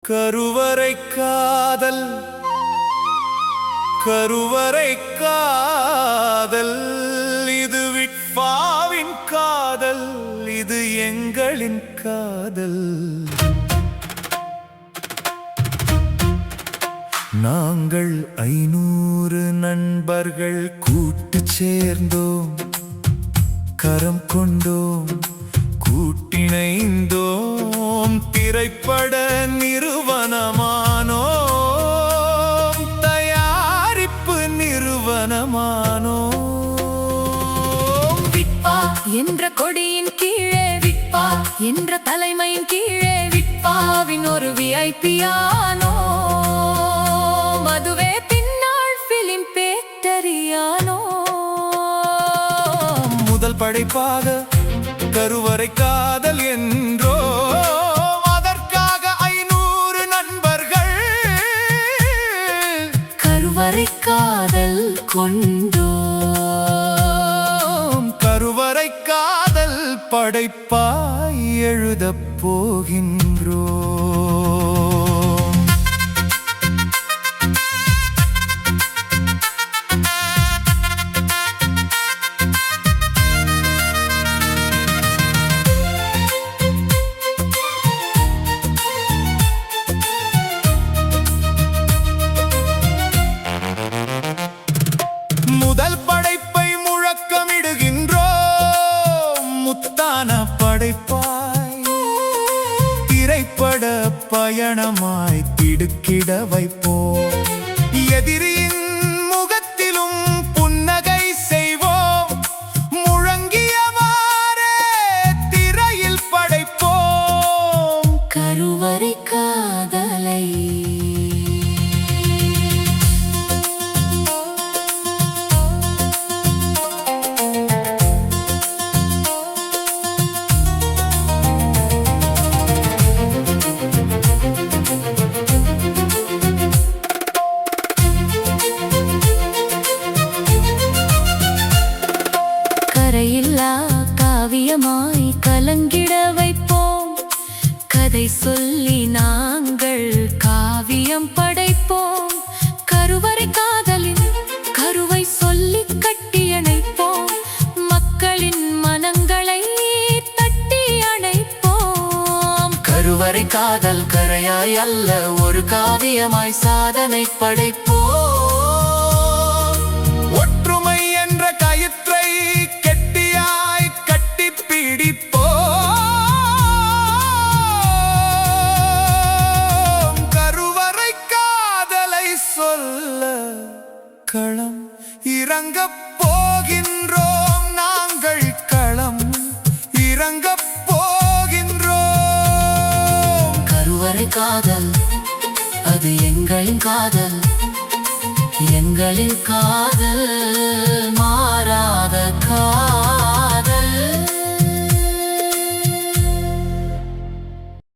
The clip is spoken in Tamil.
கருவறை காதல் கருவறை காதல் இது விட்பாவின் காதல் இது எங்களின் காதல். நாங்கள் 500 நண்பர்கள் கூட்டு சேர்ந்தோம், கரம் கொண்டோம், கூட்டிணைந்தோம், திரைப்பட நிறுவனமானோம், தயாரிப்பு நிறுவனமானோம். விட்பா என்ற கொடியின் கீழே, விட்பா என்ற தலைமையின் கீழே, விட்பாவின் ஒரு விஐபியானோ, அதுவே பின்னால் பிலிம் பேட்டரியானோ. முதல் படைப்பாக கருவறை காதல் என்றோ, அதற்காக 500 நண்பர்கள் கருவறை காதல் கொண்டோம். கருவறை காதல் படைப்பாய் எழுதப் போகின்றோம். முதல் படைப்பை முழக்கமிடுகின்றோம், முத்தான படைப்பாய் திரைப்பட பயணமாய் திடுக்கிட வைப்போம். எதிரியின் முகத்திலும் புன்னகை செய்வோம், முழங்கியவாறே திரையில் படைப்போம். கருவறை காதலை கரையில்லா காவியமாய் கலங்கிட வைப்போம், கதை சொல்லி நாங்கள் காவியம் படைப்போம். கருவறை காதலின் கருவை சொல்லி கட்டியணைப்போம், மக்களின் மனங்களை தட்டி அணைப்போம். கருவறை காதல் கரையாய் அல்ல, ஒரு காவியமாய் சாதனை படைப்போம். ஒற்றுமை என்ற கயிற்றை கெட்டியாய் கட்டி பிடிப்போம். கருவறை காதலை சொல்ல களம் இறங்கப் போகின்றோம், நாங்கள் களம் இறங்கப் போகின்றோம். கருவறை காதல் அது எங்களின் காதல், எங்களின் காதல்.